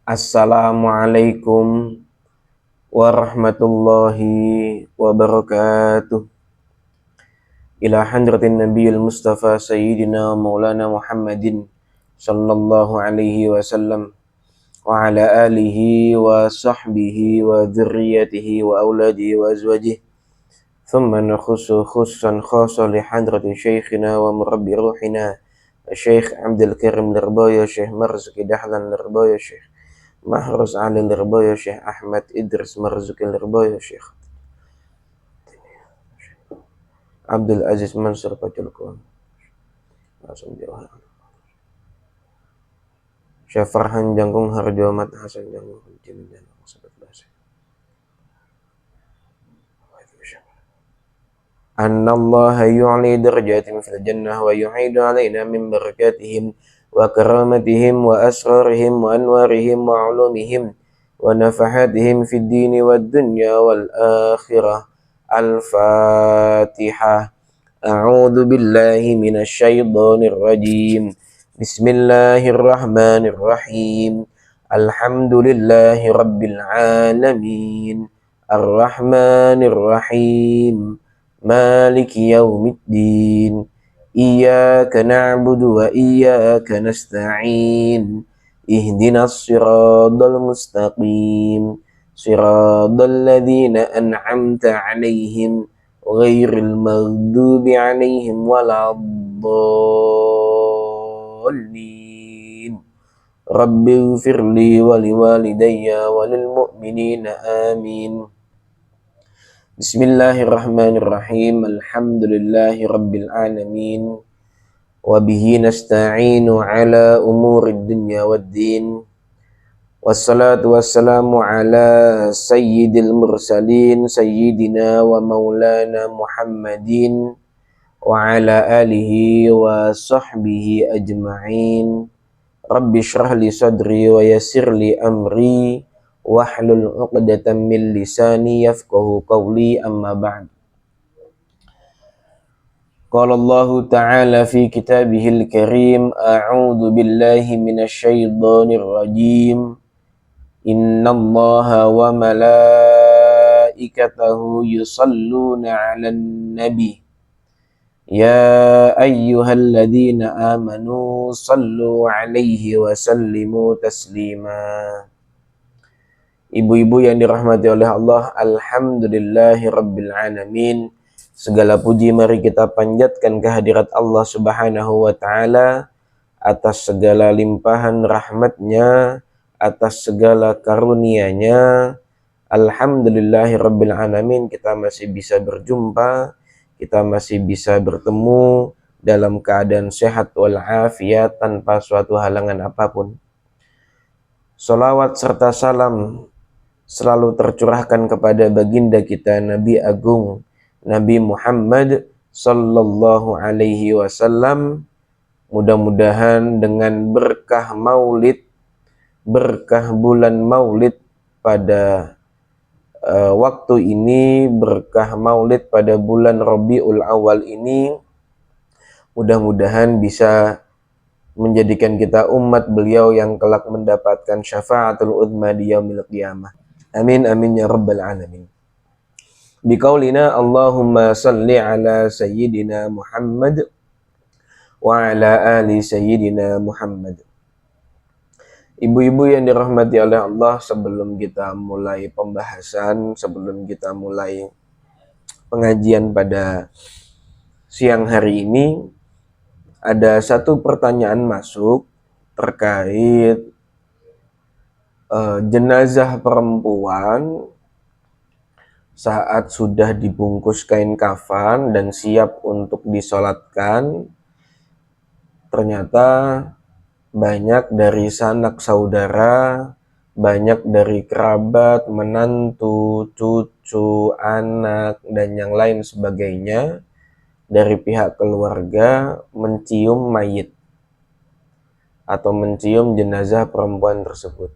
Assalamualaikum warahmatullahi wabarakatuh. Ila hadratin nabiyil mustafa sayyidina maulana Muhammadin sallallahu alaihi wasallam wa ala alihi wa sahbihi wa dzurriyyatihi wa auladihi wa azwajihi. Thumma nakhussu khussan khassa li hadrati syekhina wa murabbi ruhina Syekh Abdul Karim Lirboyo, Syekh Marzuki Dahlan Lirboyo, Syekh Mahruz Ali Lirboyo, Syekh Ahmad Idris Marzuki Lirboyo, Syekh Abdul Aziz Mansur Paculkun, Syekh Farhan Jangkung Harjo Mat Hasan Jangkung Jilin Annallaha yu'li darajatin fil jannah wa yu'idu alaina min barakatihim wa karamatihim wa asrarihim wa anwarihim wa ulumihim wa nafahatihim fid dini wad dunya wal akhirah. Al-Fatihah. A'udzu billahi minasy syaithanir rajim. Bismillahirrahmanirrahim. Alhamdulillahi rabbil alamin. Ar-Rahmanir Rahim. Maliki yaumiddin. Iyyaka na'budu wa iyyaka nasta'in. Ihdinas siratal mustaqim. Siratal ladzina an'amta 'alaihim ghairil maghdubi 'alaihim waladdallin. Rabbighfirli wa liwalidayya wa lil mu'minina amin. Bismillahirrahmanirrahim. Alhamdulillahi rabbil alamin. Wa bihi nasta'inu ala umurid dunya waddin. Wassalatu wassalamu ala sayyidil mursalin sayyidina wa maulana Muhammadin wa ala alihi wa sahbihi ajma'in. Rabbi shrah li sadri wa yassir li amri wahlul 'uqdatam min lisani yafqahu qawli, amma ba'd. Qala Allah ta'ala fi kitabihil karim, a'udzu billahi minasy syaithanir rajim. Innallaha wa malaikatahu yusalluna 'alan nabi. Ya ayyuhalladzina amanu sallu 'alaihi wa sallimu taslima. Ibu-ibu yang dirahmati oleh Allah, alhamdulillahi rabbil alamin. Segala puji mari kita panjatkan kehadirat Allah Subhanahu wa ta'ala atas segala limpahan rahmatnya, atas segala karunia-Nya. Alhamdulillahi rabbil alamin, kita masih bisa berjumpa, kita masih bisa bertemu dalam keadaan sehat walafiat tanpa suatu halangan apapun. Salawat serta salam selalu tercurahkan kepada baginda kita Nabi Agung Nabi Muhammad sallallahu alaihi wasallam. Mudah-mudahan dengan berkah maulid, berkah bulan maulid pada waktu ini, berkah maulid pada bulan Rabiul Awal ini, mudah-mudahan bisa menjadikan kita umat beliau yang kelak mendapatkan syafaatul uzma di yaumil qiyamah. Amin amin ya rabbal alamin. Biqaulina Allahumma salli ala sayyidina Muhammad wa ala ali sayyidina Muhammad. Ibu-ibu yang dirahmati oleh Allah, sebelum kita mulai pembahasan, sebelum kita mulai pengajian pada siang hari ini, ada satu pertanyaan masuk terkait jenazah perempuan saat sudah dibungkus kain kafan dan siap untuk disolatkan, ternyata banyak dari sanak saudara, banyak dari kerabat, menantu, cucu, anak, dan yang lain sebagainya dari pihak keluarga mencium mayit atau mencium jenazah perempuan tersebut.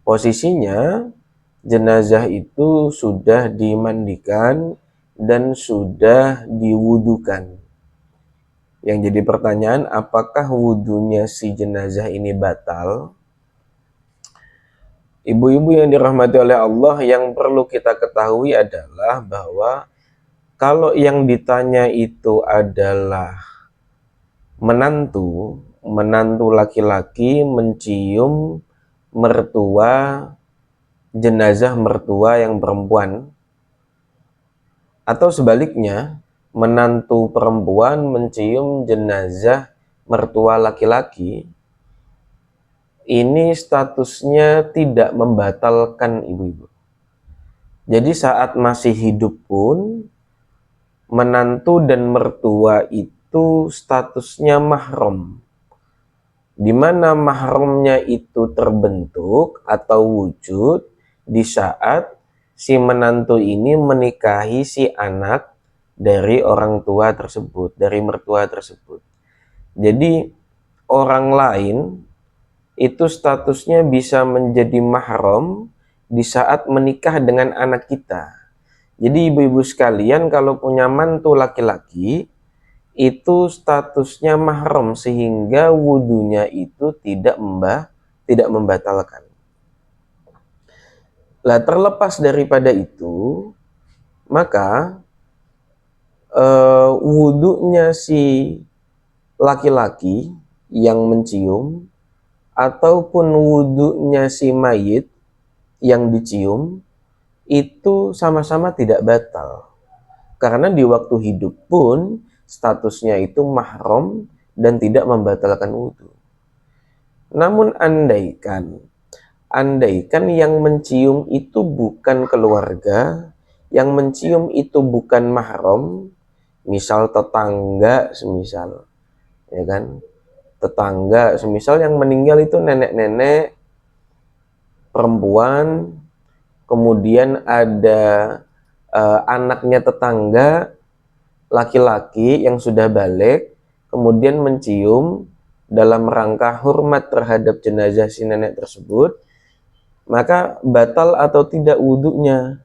Posisinya jenazah itu sudah dimandikan dan sudah diwudukan. Yang jadi pertanyaan, apakah wudunya si jenazah ini batal? Ibu-ibu yang dirahmati oleh Allah, yang perlu kita ketahui adalah bahwa kalau yang ditanya itu adalah menantu laki-laki mencium jenazah mertua yang perempuan, atau sebaliknya, menantu perempuan mencium jenazah mertua laki-laki, ini statusnya tidak membatalkan ibu-ibu. Jadi saat masih hidup pun, menantu dan mertua itu statusnya mahram. Di mana mahramnya itu terbentuk atau wujud di saat si menantu ini menikahi si anak dari orang tua tersebut, dari mertua tersebut. Jadi orang lain itu statusnya bisa menjadi mahram di saat menikah dengan anak kita. Jadi ibu-ibu sekalian, kalau punya mantu laki-laki, itu statusnya mahram sehingga wudunya itu tidak membatalkan. Lah terlepas daripada itu, maka wudunya si laki-laki yang mencium ataupun wudunya si mayit yang dicium itu sama-sama tidak batal. Karena di waktu hidup pun statusnya itu mahram dan tidak membatalkan wudu. Namun andaikan yang mencium itu bukan keluarga, yang mencium itu bukan mahram, misal tetangga semisal, ya kan? Tetangga semisal yang meninggal itu nenek-nenek perempuan, kemudian ada anaknya tetangga laki-laki yang sudah balik, kemudian mencium dalam rangka hormat terhadap jenazah si nenek tersebut, maka batal atau tidak wudunya.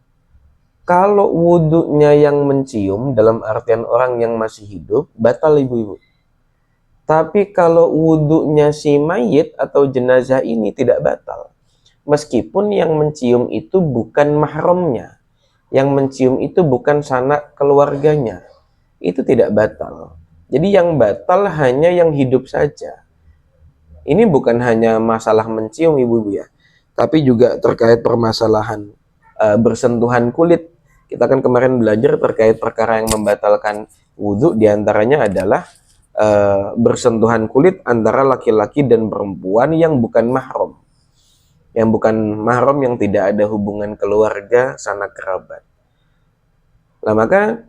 Kalau wudunya yang mencium dalam artian orang yang masih hidup, batal ibu-ibu. Tapi kalau wudunya si mayit atau jenazah ini tidak batal. Meskipun yang mencium itu bukan mahramnya, yang mencium itu bukan sanak keluarganya, itu tidak batal. Jadi yang batal hanya yang hidup saja. Ini bukan hanya masalah mencium ibu-ibu ya, tapi juga terkait permasalahan bersentuhan kulit. Kita kan kemarin belajar terkait perkara yang membatalkan wudhu, diantaranya adalah bersentuhan kulit antara laki-laki dan perempuan yang bukan mahram. Yang bukan mahram, yang tidak ada hubungan keluarga, sanak kerabat. Nah maka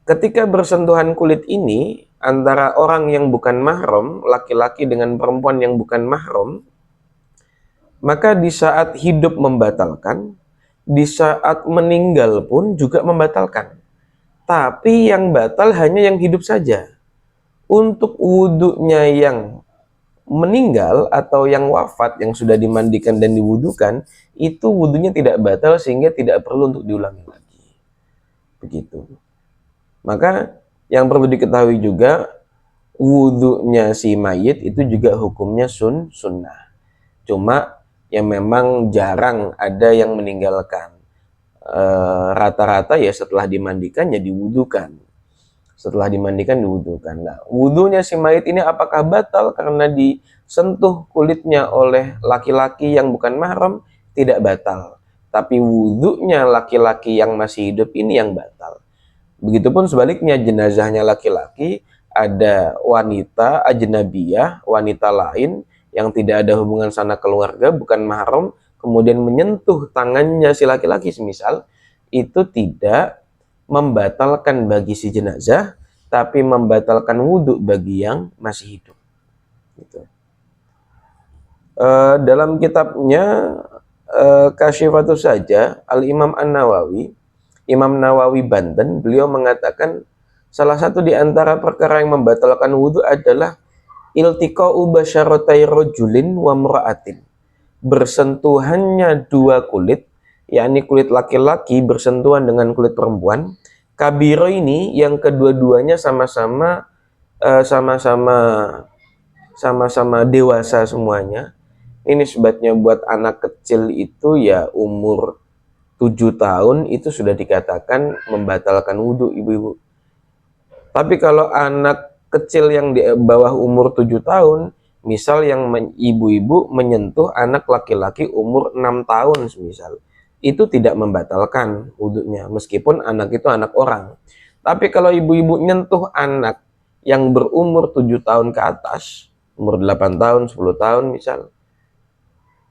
ketika bersentuhan kulit ini antara orang yang bukan mahram, laki-laki dengan perempuan yang bukan mahram, maka di saat hidup membatalkan, di saat meninggal pun juga membatalkan. Tapi yang batal hanya yang hidup saja. Untuk wudunya yang meninggal atau yang wafat, yang sudah dimandikan dan diwudukan, itu wudunya tidak batal sehingga tidak perlu untuk diulangi lagi. Begitu. Maka yang perlu diketahui juga, wudunya si mayit itu juga hukumnya sunnah. Cuma yang memang jarang ada yang meninggalkan. Rata-rata ya setelah dimandikan ya diwudukan. Setelah dimandikan diwudukan. Nah, wudunya si mayit ini apakah batal karena disentuh kulitnya oleh laki-laki yang bukan mahram? Tidak batal. Tapi wudunya laki-laki yang masih hidup ini yang batal. Begitupun sebaliknya, jenazahnya laki-laki, ada wanita ajnabiyah, wanita lain yang tidak ada hubungan sanak keluarga, bukan mahram, kemudian menyentuh tangannya si laki-laki semisal, itu tidak membatalkan bagi si jenazah, tapi membatalkan wudhu bagi yang masih hidup. Gitu. Dalam kitabnya Kasyifatus Saja, Al-Imam An-Nawawi, Imam Nawawi Banten, beliau mengatakan salah satu di antara perkara yang membatalkan wudhu adalah iltiqa'u basyaratai rajulin wa mra'atin. Bersentuhannya dua kulit, yakni kulit laki-laki bersentuhan dengan kulit perempuan. Kabiro ini yang kedua-duanya sama-sama dewasa semuanya. Ini nisbatnya buat anak kecil itu ya umur 7 tahun itu sudah dikatakan membatalkan wudhu, ibu-ibu. Tapi kalau anak kecil yang di bawah umur 7 tahun, misal yang ibu-ibu menyentuh anak laki-laki umur 6 tahun semisal, itu tidak membatalkan wudhunya, meskipun anak itu anak orang. Tapi kalau ibu-ibu nyentuh anak yang berumur 7 tahun ke atas, umur 8 tahun, 10 tahun misal,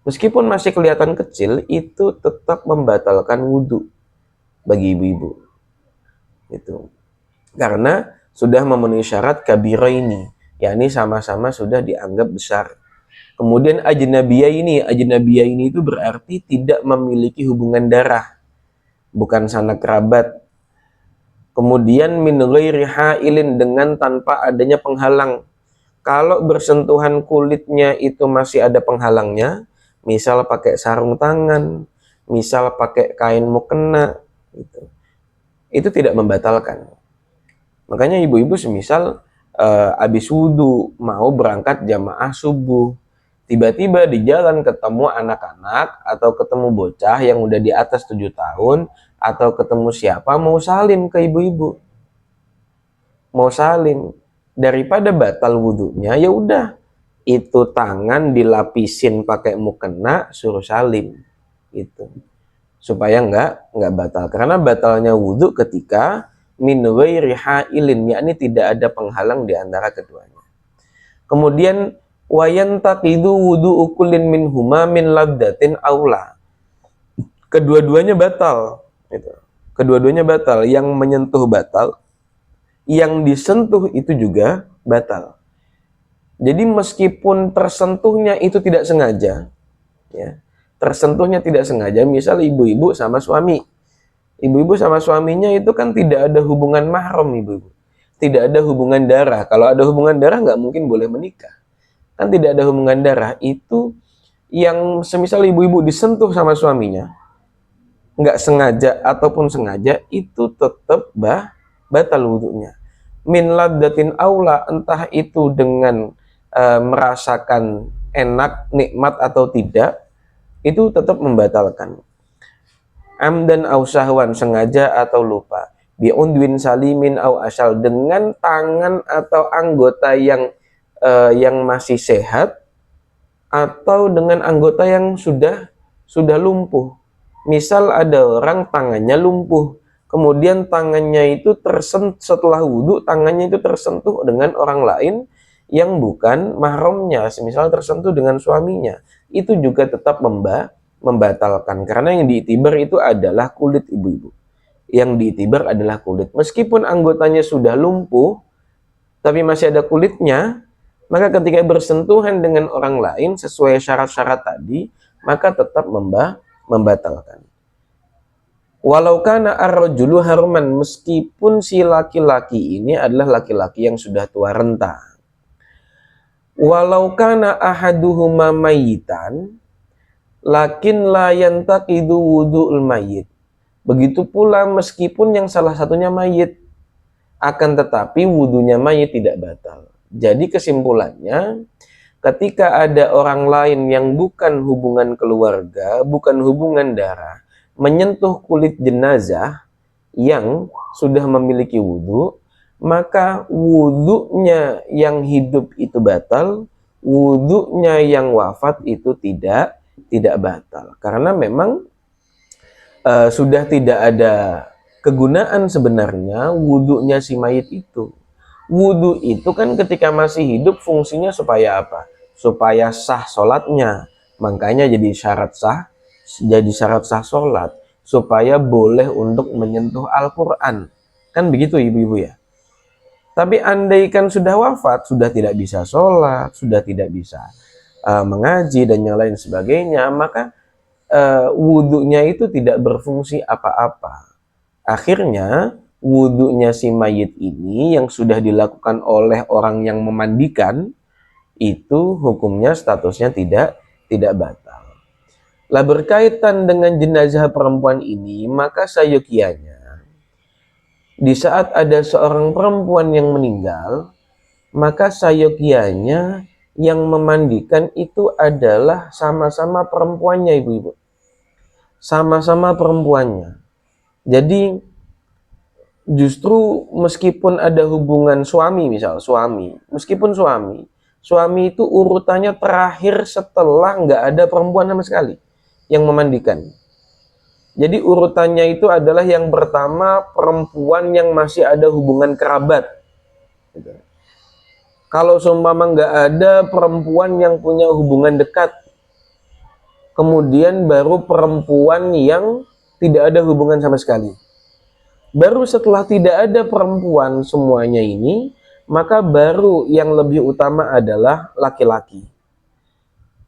meskipun masih kelihatan kecil, itu tetap membatalkan wudhu bagi ibu-ibu. Itu karena sudah memenuhi syarat kabiraini, yakni sama-sama sudah dianggap besar. Kemudian ajnabiyah ini itu berarti tidak memiliki hubungan darah, bukan sanak kerabat. Kemudian min ghairi hailin, dengan tanpa adanya penghalang. Kalau bersentuhan kulitnya itu masih ada penghalangnya, misal pakai sarung tangan, misal pakai kain mukena, gitu, itu tidak membatalkan. Makanya ibu-ibu semisal habis wudhu mau berangkat jamaah subuh, tiba-tiba di jalan ketemu anak-anak atau ketemu bocah yang udah di atas 7 tahun, atau ketemu siapa, mau salim ke ibu-ibu, mau salim, daripada batal wudhunya, ya udah itu tangan dilapisin pakai mukena, suruh salim, itu supaya nggak batal. Karena batalnya wudhu ketika min ghairi hailin, yakni tidak ada penghalang di antara keduanya. Kemudian wayantaqidu wudu'u kullin minhuma min labdatin aula, kedua-duanya batal, gitu. Kedua-duanya batal, yang menyentuh batal, yang disentuh itu juga batal. Jadi meskipun tersentuhnya itu tidak sengaja, ya, tersentuhnya tidak sengaja, misal ibu-ibu sama suami, ibu-ibu sama suaminya itu kan tidak ada hubungan mahram, ibu-ibu, tidak ada hubungan darah. Kalau ada hubungan darah nggak mungkin boleh menikah, kan tidak ada hubungan darah. Itu yang semisal ibu-ibu disentuh sama suaminya, nggak sengaja ataupun sengaja, itu tetap batal wudhunya. Min laddatin aula, entah itu dengan merasakan enak, nikmat atau tidak, itu tetap membatalkan. Amdan au sahwan, sengaja atau lupa. Bi'undwin salimin au asal, dengan tangan atau anggota yang masih sehat, atau dengan anggota yang sudah lumpuh. Misal ada orang tangannya lumpuh, kemudian tangannya itu tersentuh setelah wudhu, tangannya itu tersentuh dengan orang lain yang bukan mahramnya, semisal tersentuh dengan suaminya, itu juga tetap membatalkan, karena yang diitibar itu adalah kulit, ibu-ibu. Yang diitibar adalah kulit. Meskipun anggotanya sudah lumpuh, tapi masih ada kulitnya, maka ketika bersentuhan dengan orang lain sesuai syarat-syarat tadi, maka tetap membatalkan. Walau kana ar-rajulu harman, meskipun si laki-laki ini adalah laki-laki yang sudah tua renta. Walau kana ahaduhuma mayitan, lakin la yantaqidu wudu'ul mayit. Begitu pula meskipun yang salah satunya mayit, akan tetapi wudunya mayit tidak batal. Jadi kesimpulannya, ketika ada orang lain yang bukan hubungan keluarga, bukan hubungan darah, menyentuh kulit jenazah yang sudah memiliki wudhu, maka wudhunya yang hidup itu batal, wudhunya yang wafat itu tidak batal. Karena memang sudah tidak ada kegunaan sebenarnya wudhunya si mayit itu. Wudhu itu kan ketika masih hidup fungsinya supaya apa? Supaya sah sholatnya. Makanya jadi syarat sah sholat, supaya boleh untuk menyentuh Al-Quran. Kan begitu ibu-ibu ya. Tapi andaikan sudah wafat, sudah tidak bisa sholat, sudah tidak bisa mengaji dan yang lain sebagainya, maka wudhunya itu tidak berfungsi apa-apa. Akhirnya wudhunya si mayit ini yang sudah dilakukan oleh orang yang memandikan, itu hukumnya statusnya tidak batal. Lah berkaitan dengan jenazah perempuan ini, maka sayokianya di saat ada seorang perempuan yang meninggal, maka sayokianya yang memandikan itu adalah sama-sama perempuannya, ibu-ibu. Sama-sama perempuannya. Jadi justru meskipun ada hubungan suami, misal suami, meskipun suami itu urutannya terakhir setelah nggak ada perempuan sama sekali yang memandikan. Jadi urutannya itu adalah yang pertama perempuan yang masih ada hubungan kerabat. Kalau seumpama nggak ada perempuan yang punya hubungan dekat, kemudian baru perempuan yang tidak ada hubungan sama sekali. Baru setelah tidak ada perempuan semuanya ini, maka baru yang lebih utama adalah laki-laki.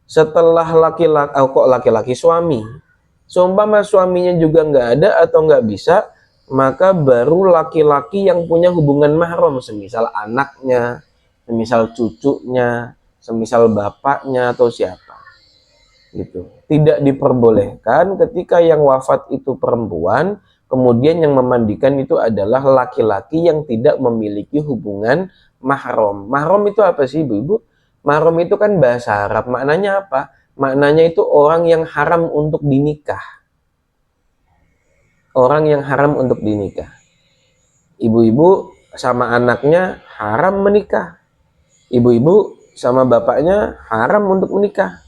Setelah laki-laki suami. Seumpama suaminya juga nggak ada atau nggak bisa, maka baru laki-laki yang punya hubungan mahram, semisal anaknya, semisal cucunya, semisal bapaknya atau siapa. Gitu. Tidak diperbolehkan ketika yang wafat itu perempuan, kemudian yang memandikan itu adalah laki-laki yang tidak memiliki hubungan mahram. Mahram itu apa sih, ibu-ibu? Mahram itu kan bahasa Arab. Maknanya apa? Maknanya itu orang yang haram untuk dinikah. Orang yang haram untuk dinikah. Ibu-ibu sama anaknya haram menikah. Ibu-ibu sama bapaknya haram untuk menikah.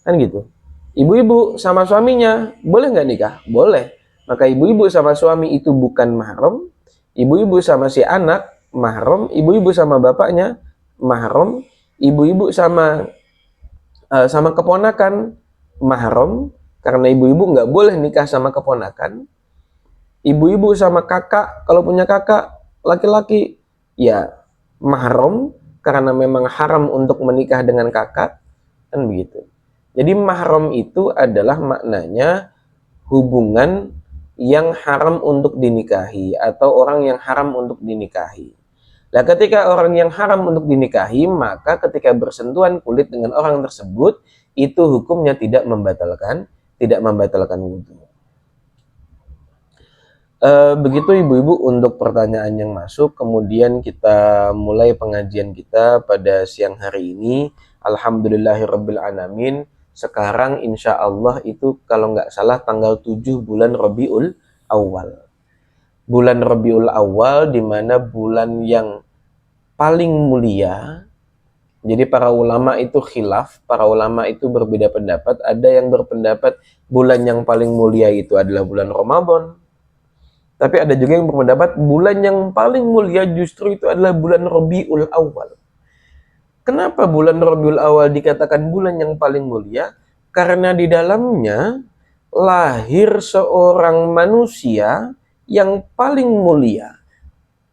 Kan gitu. Ibu-ibu sama suaminya boleh nggak nikah? Boleh. Maka ibu-ibu sama suami itu bukan mahram. Ibu-ibu sama si anak mahram. Ibu-ibu sama bapaknya mahram. Ibu-ibu sama keponakan mahram, karena ibu-ibu nggak boleh nikah sama keponakan. Ibu-ibu sama kakak, kalau punya kakak laki-laki, ya mahram, karena memang haram untuk menikah dengan kakak, kan begitu. Jadi mahram itu adalah maknanya hubungan yang haram untuk dinikahi, atau orang yang haram untuk dinikahi. Nah, ketika orang yang haram untuk dinikahi, maka ketika bersentuhan kulit dengan orang tersebut, itu hukumnya tidak membatalkan wudhu. Begitu ibu-ibu untuk pertanyaan yang masuk. Kemudian kita mulai pengajian kita pada siang hari ini. Alhamdulillahirabbil alamin. Sekarang insya Allah itu kalau nggak salah tanggal 7 bulan Rabiul Awal. Bulan Rabiul Awal, di mana bulan yang paling mulia. Jadi para ulama itu khilaf, para ulama itu berbeda pendapat. Ada yang berpendapat bulan yang paling mulia itu adalah bulan Ramadan. Tapi ada juga yang berpendapat bulan yang paling mulia justru itu adalah bulan Rabiul Awal. Kenapa bulan Rabiul Awal dikatakan bulan yang paling mulia? Karena di dalamnya lahir seorang manusia yang paling mulia.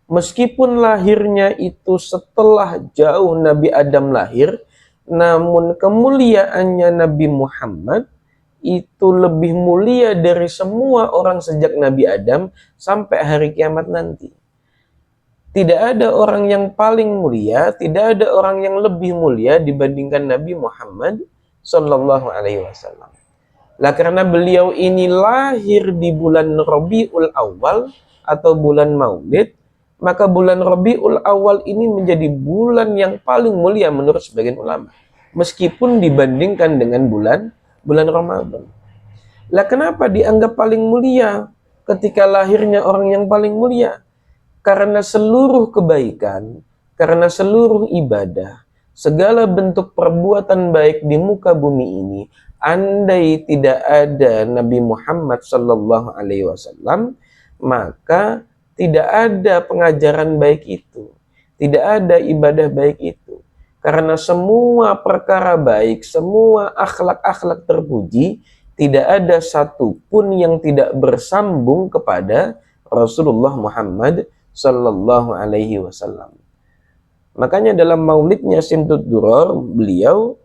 Meskipun lahirnya itu setelah jauh Nabi Adam lahir, namun kemuliaannya Nabi Muhammad itu lebih mulia dari semua orang sejak Nabi Adam sampai hari kiamat nanti. Tidak ada orang yang paling mulia, tidak ada orang yang lebih mulia dibandingkan Nabi Muhammad Sallallahu Alaihi Wasallam. Lah karena beliau ini lahir di bulan Rabiul Awal atau bulan Maulid, maka bulan Rabiul Awal ini menjadi bulan yang paling mulia menurut sebagian ulama, meskipun dibandingkan dengan bulan Ramadan. Lah kenapa dianggap paling mulia ketika lahirnya orang yang paling mulia? Karena seluruh kebaikan, karena seluruh ibadah, segala bentuk perbuatan baik di muka bumi ini, andai tidak ada Nabi Muhammad Sallallahu Alaihi Wasallam, maka tidak ada pengajaran baik itu, tidak ada ibadah baik itu. Karena semua perkara baik, semua akhlak-akhlak terpuji, tidak ada satupun yang tidak bersambung kepada Rasulullah Muhammad Sallallahu Alaihi Wasallam. Makanya dalam maulidnya Simtud Duror, beliau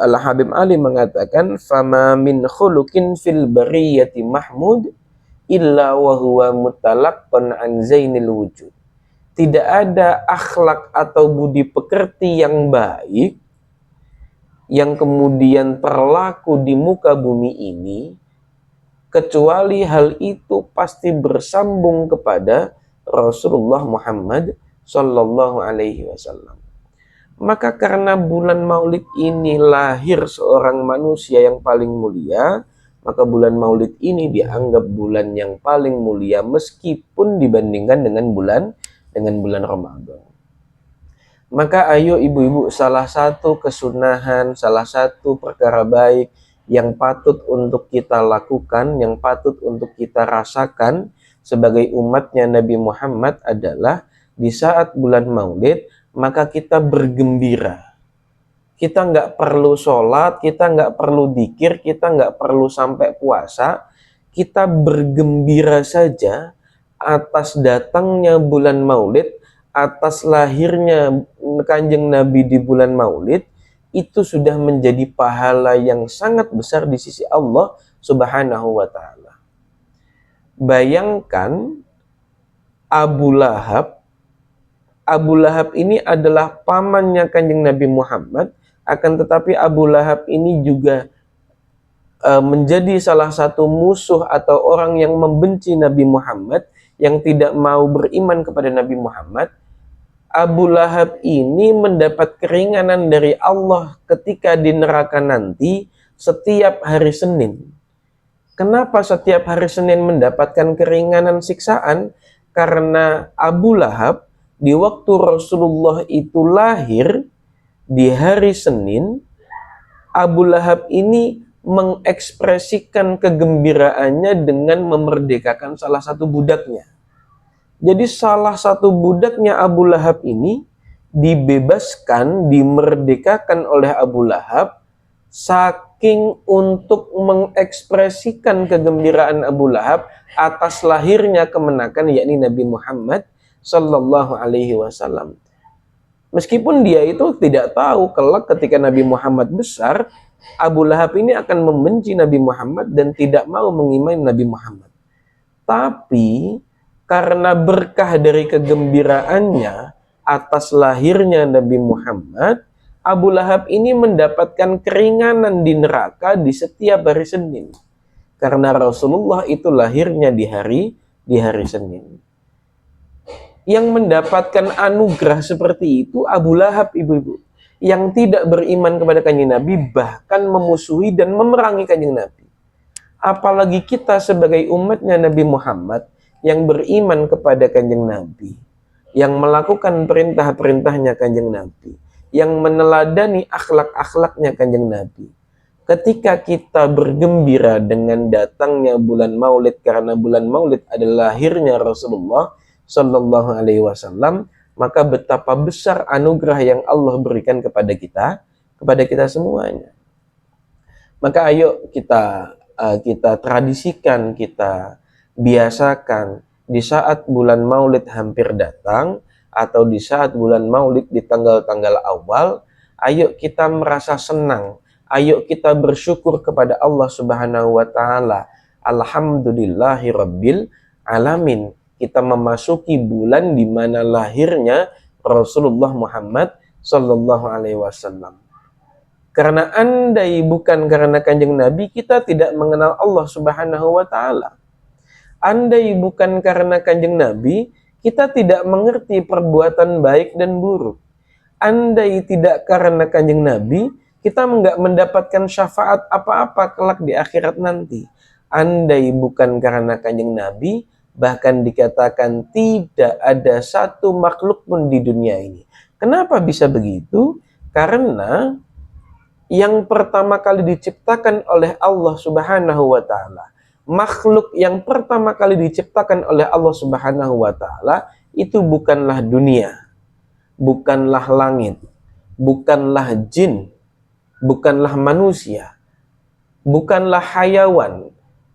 Al-Habib Ali mengatakan, fama min khuluqin fil bariyati mahmud illa wa huwa mutalaqqan an zainil wujud. Tidak ada akhlak atau budi pekerti yang baik yang kemudian berlaku di muka bumi ini, kecuali hal itu pasti bersambung kepada Rasulullah Muhammad Sallallahu Alaihi Wasallam. Maka karena bulan Maulid ini lahir seorang manusia yang paling mulia, maka bulan Maulid ini dianggap bulan yang paling mulia meskipun dibandingkan dengan bulan Ramadan. Maka ayo ibu-ibu, salah satu kesunahan, salah satu perkara baik yang patut untuk kita lakukan, yang patut untuk kita rasakan sebagai umatnya Nabi Muhammad adalah di saat bulan Maulid, maka kita bergembira. Kita nggak perlu sholat, kita nggak perlu dzikir, kita nggak perlu sampai puasa. Kita bergembira saja atas datangnya bulan Maulid, atas lahirnya Kanjeng Nabi di bulan Maulid, itu sudah menjadi pahala yang sangat besar di sisi Allah Subhanahu wa Ta'ala. Bayangkan Abu Lahab ini adalah pamannya Kanjeng Nabi Muhammad, akan tetapi Abu Lahab ini juga menjadi salah satu musuh atau orang yang membenci Nabi Muhammad, yang tidak mau beriman kepada Nabi Muhammad. Abu Lahab ini mendapat keringanan dari Allah ketika di neraka nanti setiap hari Senin. Kenapa setiap hari Senin mendapatkan keringanan siksaan? Karena Abu Lahab di waktu Rasulullah itu lahir di hari Senin, Abu Lahab ini mengekspresikan kegembiraannya dengan memerdekakan salah satu budaknya. Jadi salah satu budaknya Abu Lahab ini dibebaskan, dimerdekakan oleh Abu Lahab, saking untuk mengekspresikan kegembiraan Abu Lahab atas lahirnya kemenakan, yakni Nabi Muhammad Sallallahu Alaihi Wasallam. Meskipun dia itu tidak tahu kelak ketika Nabi Muhammad besar, Abu Lahab ini akan membenci Nabi Muhammad dan tidak mau mengimani Nabi Muhammad. Tapi karena berkah dari kegembiraannya atas lahirnya Nabi Muhammad, Abu Lahab ini mendapatkan keringanan di neraka di setiap hari Senin. Karena Rasulullah itu lahirnya di hari Senin. Yang mendapatkan anugerah seperti itu Abu Lahab, ibu-ibu, yang tidak beriman kepada Kanjeng Nabi, bahkan memusuhi dan memerangi Kanjeng Nabi. Apalagi kita sebagai umatnya Nabi Muhammad yang beriman kepada Kanjeng Nabi, yang melakukan perintah-perintahnya Kanjeng Nabi, yang meneladani akhlak-akhlaknya Kanjeng Nabi. Ketika kita bergembira dengan datangnya bulan Maulid, karena bulan Maulid adalah lahirnya Rasulullah Sallallahu Alaihi Wasallam, maka betapa besar anugerah yang Allah berikan kepada kita semuanya. Maka ayo kita tradisikan, kita biasakan di saat bulan Maulid hampir datang, atau di saat bulan Maulid di tanggal-tanggal awal, ayo kita merasa senang, ayo kita bersyukur kepada Allah Subhanahu wa Ta'ala. Alhamdulillahi Rabbil Alamin. Kita memasuki bulan di mana lahirnya Rasulullah Muhammad Sallallahu Alaihi Wasallam. Karena andai bukan karena Kanjeng Nabi, kita tidak mengenal Allah Subhanahu wa Ta'ala. Andai bukan karena Kanjeng Nabi, kita tidak mengerti perbuatan baik dan buruk. Andai tidak karena Kanjeng Nabi, kita nggak mendapatkan syafaat apa-apa kelak di akhirat nanti. Andai bukan karena Kanjeng Nabi, bahkan dikatakan tidak ada satu makhluk pun di dunia ini. Kenapa bisa begitu? Karena yang pertama kali diciptakan oleh Allah Subhanahu wa Ta'ala, makhluk yang pertama kali diciptakan oleh Allah Subhanahu wa Ta'ala itu bukanlah dunia, bukanlah langit, bukanlah jin, bukanlah manusia, bukanlah hayawan.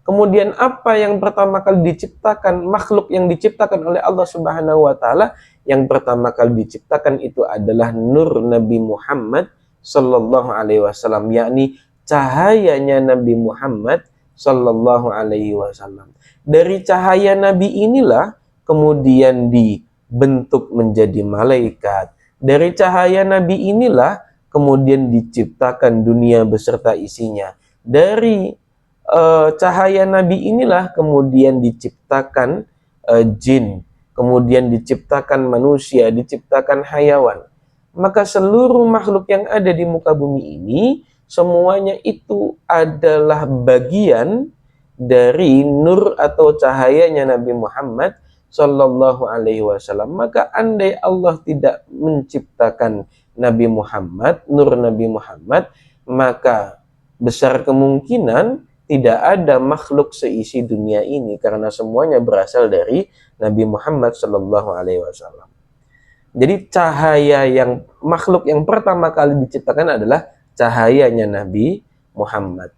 Kemudian apa yang pertama kali diciptakan, makhluk yang diciptakan oleh Allah Subhanahu wa Ta'ala, yang pertama kali diciptakan itu adalah nur Nabi Muhammad Sallallahu Alaihi Wasallam, yakni cahayanya Nabi Muhammad Sallallahu Alaihi Wasallam. Dari cahaya Nabi inilah kemudian dibentuk menjadi malaikat. Dari cahaya Nabi inilah kemudian diciptakan dunia beserta isinya. Dari cahaya Nabi inilah kemudian diciptakan jin, kemudian diciptakan manusia, diciptakan hayawan. maka seluruh makhluk yang ada di muka bumi ini semuanya itu adalah bagian dari nur atau cahayanya Nabi Muhammad Sallallahu Alaihi Wasallam. Maka andai Allah tidak menciptakan Nabi Muhammad, nur Nabi Muhammad, maka besar kemungkinan tidak ada makhluk seisi dunia ini, karena semuanya berasal dari Nabi Muhammad Sallallahu Alaihi Wasallam. Jadi cahaya yang makhluk yang pertama kali diciptakan adalah cahayanya Nabi Muhammad.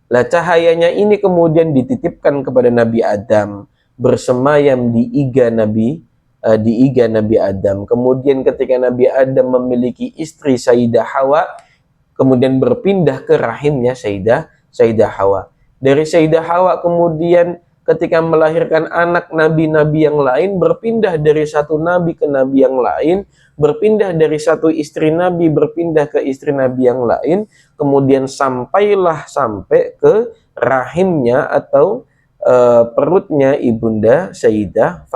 Lah cahayanya ini kemudian dititipkan kepada Nabi Adam, bersemayam di iga Nabi Adam. Kemudian ketika Nabi Adam memiliki istri Sayyidah Hawa, kemudian berpindah ke rahimnya Sayyidah Hawa. Dari Sayyidah Hawa kemudian ketika melahirkan anak nabi-nabi yang lain, berpindah dari satu nabi ke nabi yang lain, berpindah dari satu istri nabi berpindah ke istri nabi yang lain, kemudian sampai ke rahimnya atau perutnya ibunda Sayyidah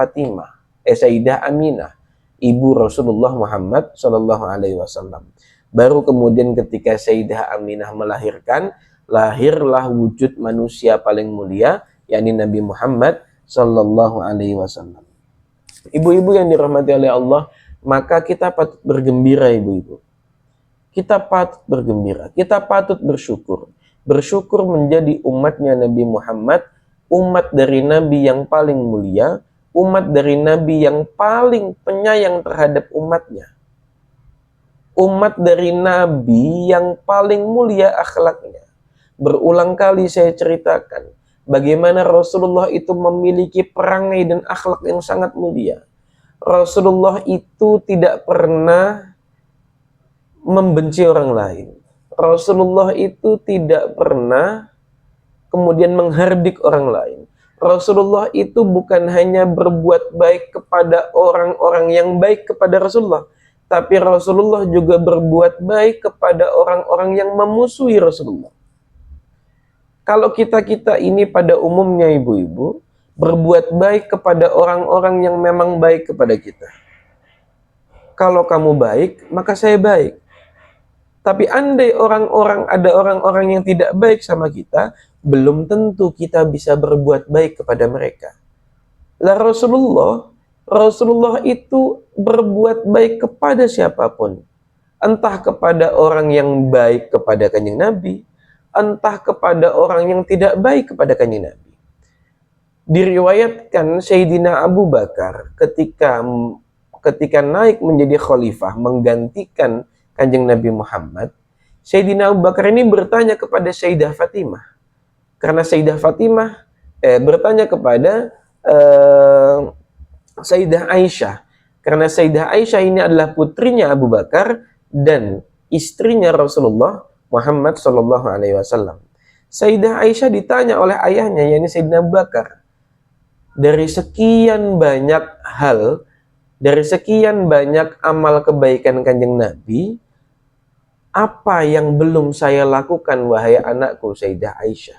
Sayyidah Aminah, ibu Rasulullah Muhammad Shallallahu Alaihi Wasallam. Baru kemudian ketika Sayyidah Aminah melahirkan, lahirlah wujud manusia paling mulia, yakni Nabi Muhammad Sallallahu Alaihi Wasallam. Ibu-ibu yang dirahmati oleh Allah, maka kita patut bergembira ibu-ibu. Kita patut bergembira, kita patut bersyukur. Bersyukur menjadi umatnya Nabi Muhammad, umat dari Nabi yang paling mulia, umat dari Nabi yang paling penyayang terhadap umatnya. Umat dari Nabi yang paling mulia akhlaknya. Berulang kali saya ceritakan bagaimana Rasulullah itu memiliki perangai dan akhlak yang sangat mulia. Rasulullah itu tidak pernah membenci orang lain. Rasulullah itu tidak pernah kemudian menghardik orang lain. Rasulullah itu bukan hanya berbuat baik kepada orang-orang yang baik kepada Rasulullah, tapi Rasulullah juga berbuat baik kepada orang-orang yang memusuhi Rasulullah. Kalau kita ini pada umumnya ibu-ibu berbuat baik kepada orang-orang yang memang baik kepada kita. Kalau kamu baik, maka saya baik. Tapi andai ada orang-orang yang tidak baik sama kita, belum tentu kita bisa berbuat baik kepada mereka. Lah Rasulullah itu berbuat baik kepada siapapun. Entah kepada orang yang baik kepada Kanjeng Nabi, entah kepada orang yang tidak baik kepada Kanjeng Nabi. Diriwayatkan Sayyidina Abu Bakar ketika naik menjadi khalifah menggantikan Kanjeng Nabi Muhammad, Sayyidina Abu Bakar ini bertanya kepada Sayyidah Fatimah. Karena Sayyidah Fatimah bertanya kepada Sayyidah Aisyah. Karena Sayyidah Aisyah ini adalah putrinya Abu Bakar dan istrinya Rasulullah Muhammad Sallallahu Alaihi Wasallam. Sayyidah Aisyah ditanya oleh ayahnya, yakni Sayyidina Abu Bakar, dari sekian banyak hal, dari sekian banyak amal kebaikan Kanjeng Nabi, apa yang belum saya lakukan wahai anakku Sayyidah Aisyah?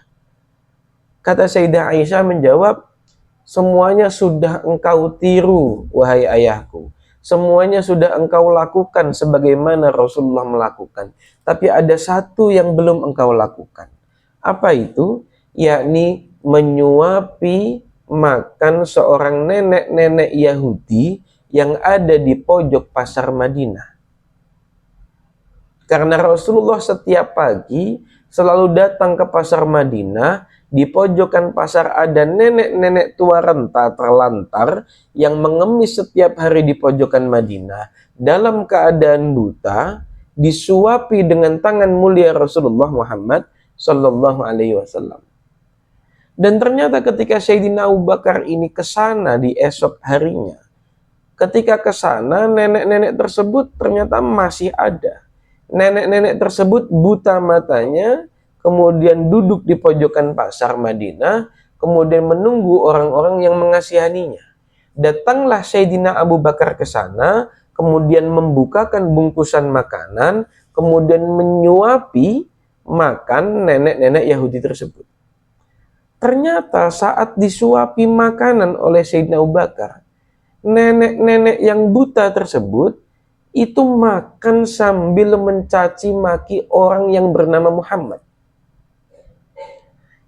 Kata Sayyidah Aisyah menjawab, semuanya sudah engkau tiru wahai ayahku. Semuanya sudah engkau lakukan sebagaimana Rasulullah melakukan. Tapi ada satu yang belum engkau lakukan. Apa itu? Yakni menyuapi makan seorang nenek-nenek Yahudi yang ada di pojok pasar Madinah. Karena Rasulullah setiap pagi selalu datang ke pasar Madinah, di pojokan pasar ada nenek-nenek tua renta terlantar yang mengemis setiap hari di pojokan Madinah dalam keadaan buta, disuapi dengan tangan mulia Rasulullah Muhammad Sallallahu Alaihi Wasallam. Dan ternyata ketika Sayyidina Abu Bakar ini kesana di esok harinya, ketika kesana nenek-nenek tersebut ternyata masih ada. Nenek-nenek tersebut buta matanya, kemudian duduk di pojokan pasar Madinah, kemudian menunggu orang-orang yang mengasihaninya. Datanglah Sayyidina Abu Bakar ke sana, kemudian membukakan bungkusan makanan, kemudian menyuapi makan nenek-nenek Yahudi tersebut. Ternyata saat disuapi makanan oleh Sayyidina Abu Bakar, nenek-nenek yang buta tersebut itu makan sambil mencaci maki orang yang bernama Muhammad.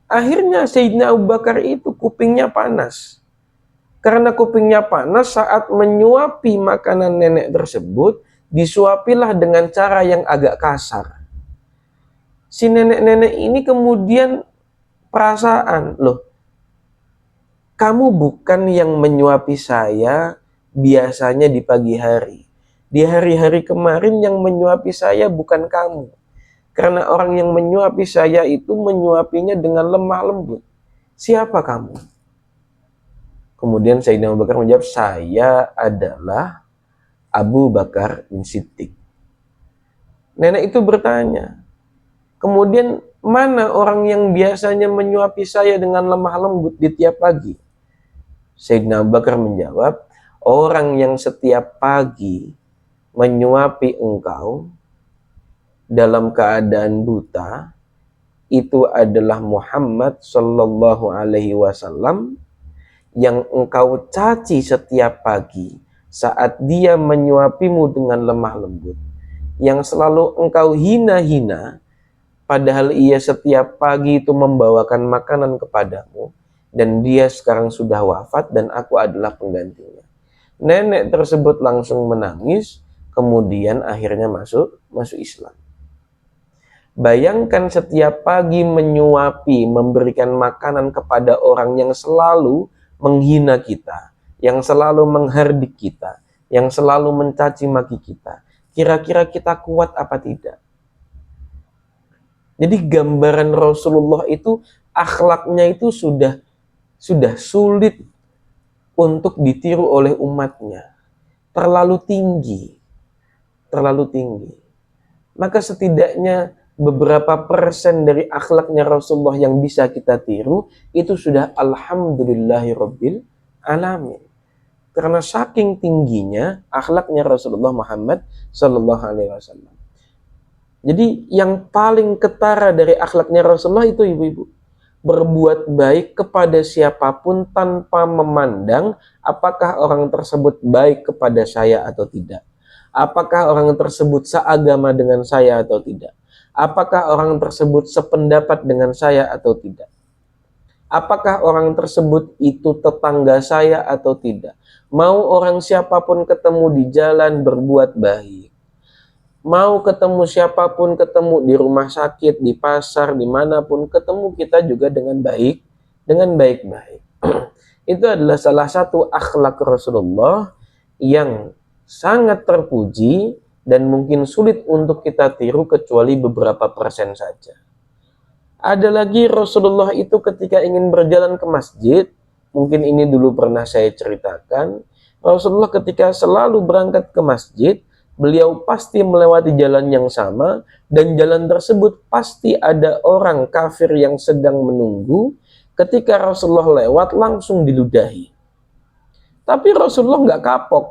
Akhirnya Sayyidina Abu Bakar itu kupingnya panas. Karena kupingnya panas saat menyuapi makanan nenek tersebut, disuapilah dengan cara yang agak kasar. Si nenek-nenek ini kemudian perasaan, loh, kamu bukan yang menyuapi saya biasanya di pagi hari. Di hari-hari kemarin yang menyuapi saya bukan kamu. Karena orang yang menyuapi saya itu menyuapinya dengan lemah lembut. Siapa kamu? Kemudian Sayyidina Abu Bakar menjawab, saya adalah Abu Bakar bin Siddiq. Nenek itu bertanya, kemudian mana orang yang biasanya menyuapi saya dengan lemah lembut di tiap pagi? Sayyidina Abu Bakar menjawab, orang yang setiap pagi menyuapi engkau dalam keadaan buta, itu adalah Muhammad sallallahu alaihi wasallam yang engkau caci setiap pagi saat dia menyuapimu dengan lemah lembut, yang selalu engkau hina-hina padahal ia setiap pagi itu membawakan makanan kepadamu, dan dia sekarang sudah wafat dan aku adalah penggantinya. Nenek tersebut langsung menangis, kemudian akhirnya masuk Islam. Bayangkan setiap pagi menyuapi, memberikan makanan kepada orang yang selalu menghina kita, yang selalu menghardik kita, yang selalu mencaci maki kita. Kira-kira kita kuat apa tidak? Jadi gambaran Rasulullah itu, akhlaknya itu sudah sulit untuk ditiru oleh umatnya. Terlalu tinggi. Maka setidaknya beberapa persen dari akhlaknya Rasulullah yang bisa kita tiru, itu sudah alhamdulillahirabbil alamin. Karena saking tingginya akhlaknya Rasulullah Muhammad sallallahu alaihi wasallam. Jadi yang paling ketara dari akhlaknya Rasulullah itu, ibu-ibu, berbuat baik kepada siapapun tanpa memandang apakah orang tersebut baik kepada saya atau tidak. Apakah orang tersebut seagama dengan saya atau tidak. Apakah orang tersebut sependapat dengan saya atau tidak? Apakah orang tersebut itu tetangga saya atau tidak? Mau orang siapapun ketemu di jalan berbuat baik. Mau ketemu siapapun, ketemu di rumah sakit, di pasar, dimanapun, ketemu kita juga dengan baik-baik. Itu adalah salah satu akhlak Rasulullah yang sangat terpuji dan mungkin sulit untuk kita tiru kecuali beberapa persen saja. Ada lagi Rasulullah itu ketika ingin berjalan ke masjid, mungkin ini dulu pernah saya ceritakan, Rasulullah ketika selalu berangkat ke masjid, beliau pasti melewati jalan yang sama, dan jalan tersebut pasti ada orang kafir yang sedang menunggu. Ketika Rasulullah lewat, langsung diludahi. Tapi Rasulullah nggak kapok.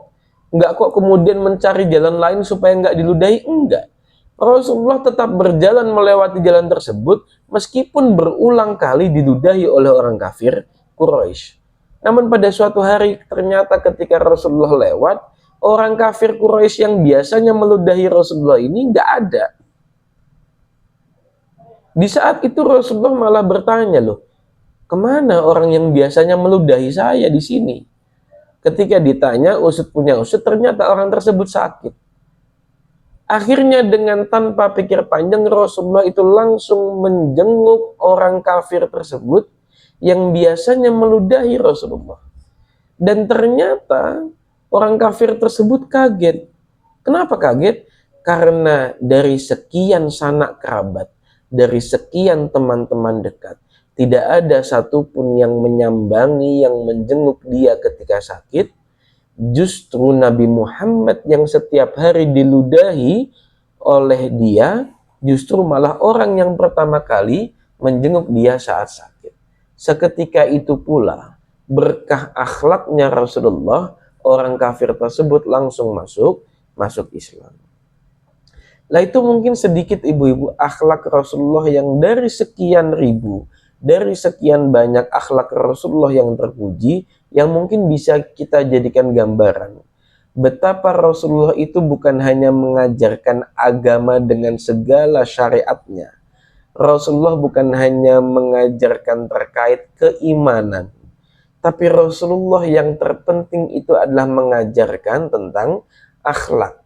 Nggak kok kemudian mencari jalan lain supaya nggak diludahi, enggak. Rasulullah tetap berjalan melewati jalan tersebut meskipun berulang kali diludahi oleh orang kafir Quraisy. Namun pada suatu hari ternyata ketika Rasulullah lewat, orang kafir Quraisy yang biasanya meludahi Rasulullah ini nggak ada. Di saat itu Rasulullah malah bertanya, loh, kemana orang yang biasanya meludahi saya di sini? Ketika ditanya, usut punya usut, ternyata orang tersebut sakit. Akhirnya dengan tanpa pikir panjang, Rasulullah itu langsung menjenguk orang kafir tersebut yang biasanya meludahi Rasulullah. Dan ternyata orang kafir tersebut kaget. Kenapa kaget? Karena dari sekian sanak kerabat, dari sekian teman-teman dekat, tidak ada satupun yang menyambangi, yang menjenguk dia ketika sakit. Justru Nabi Muhammad yang setiap hari diludahi oleh dia, justru malah orang yang pertama kali menjenguk dia saat sakit. Seketika itu pula, berkah akhlaknya Rasulullah, orang kafir tersebut langsung masuk Islam. Lah itu mungkin sedikit, ibu-ibu, akhlak Rasulullah yang dari sekian ribu, dari sekian banyak akhlak Rasulullah yang terpuji, yang mungkin bisa kita jadikan gambaran betapa Rasulullah itu bukan hanya mengajarkan agama dengan segala syariatnya. Rasulullah bukan hanya mengajarkan terkait keimanan, tapi Rasulullah yang terpenting itu adalah mengajarkan tentang akhlak.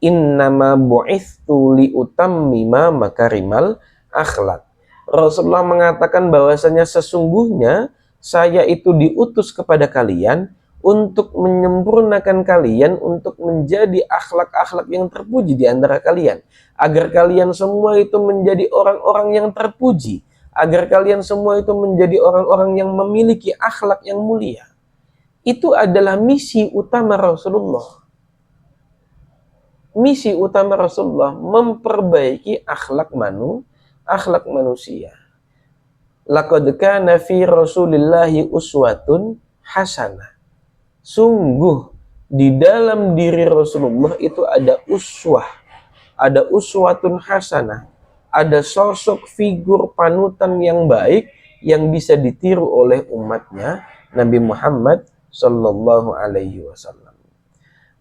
Innama bu'ithu liutammima makarimal akhlak. Rasulullah mengatakan bahwasanya sesungguhnya saya itu diutus kepada kalian untuk menyempurnakan kalian, untuk menjadi akhlak-akhlak yang terpuji di antara kalian, agar kalian semua itu menjadi orang-orang yang terpuji, agar kalian semua itu menjadi orang-orang yang memiliki akhlak yang mulia. Itu adalah misi utama Rasulullah. Misi utama Rasulullah memperbaiki akhlak manusia. Laqad kana fi Rasulillahi uswatun hasanah. Sungguh di dalam diri Rasulullah itu ada uswah, ada uswatun hasanah, ada sosok figur panutan yang baik yang bisa ditiru oleh umatnya Nabi Muhammad sallallahu alaihi wasallam.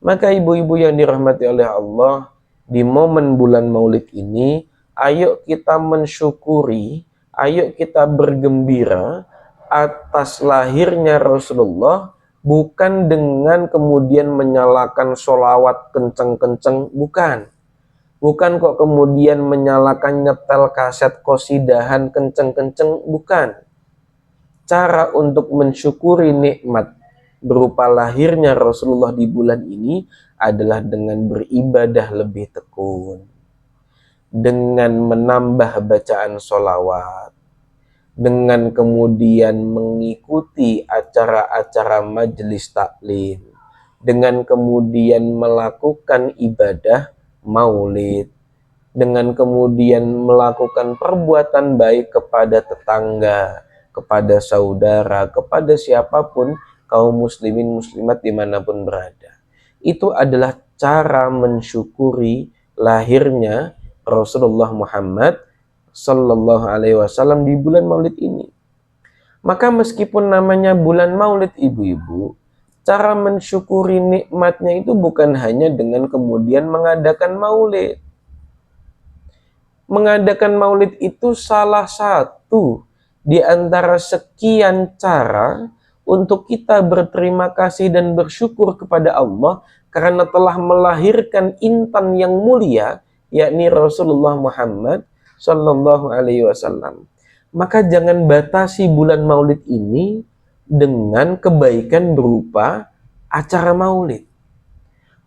Maka ibu-ibu yang dirahmati oleh Allah, di momen bulan Maulid ini, ayo kita mensyukuri, ayo kita bergembira atas lahirnya Rasulullah, bukan dengan kemudian menyalakan sholawat kenceng-kenceng, bukan. Bukan kok kemudian menyalakan nyetel kaset qosidahan kenceng-kenceng, bukan. Cara untuk mensyukuri nikmat berupa lahirnya Rasulullah di bulan ini adalah dengan beribadah lebih tekun, dengan menambah bacaan sholawat, dengan kemudian mengikuti acara-acara majelis taklim, dengan kemudian melakukan ibadah maulid, dengan kemudian melakukan perbuatan baik kepada tetangga, kepada saudara, kepada siapapun kaum muslimin muslimat dimanapun berada. Itu adalah cara mensyukuri lahirnya Rasulullah Muhammad sallallahu alaihi wasallam di bulan Maulid ini. Maka meskipun namanya bulan Maulid ibu-ibu, cara mensyukuri nikmatnya itu bukan hanya dengan kemudian mengadakan maulid. Mengadakan maulid itu salah satu di antara sekian cara untuk kita berterima kasih dan bersyukur kepada Allah karena telah melahirkan intan yang mulia, yakni Rasulullah Muhammad sallallahu alaihi wasallam. Maka jangan batasi bulan Maulid ini dengan kebaikan berupa acara maulid.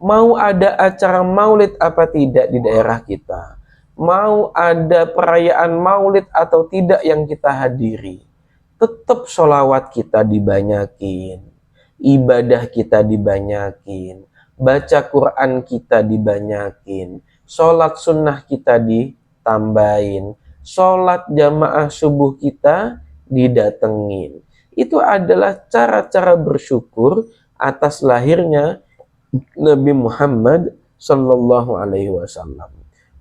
Mau ada acara maulid apa tidak di daerah kita, mau ada perayaan maulid atau tidak yang kita hadiri, tetap sholawat kita dibanyakin, ibadah kita dibanyakin, baca Quran kita dibanyakin, sholat sunnah kita ditambahin, sholat jamaah subuh kita didatengin. Itu adalah cara-cara bersyukur atas lahirnya Nabi Muhammad sallallahu alaihi wasallam.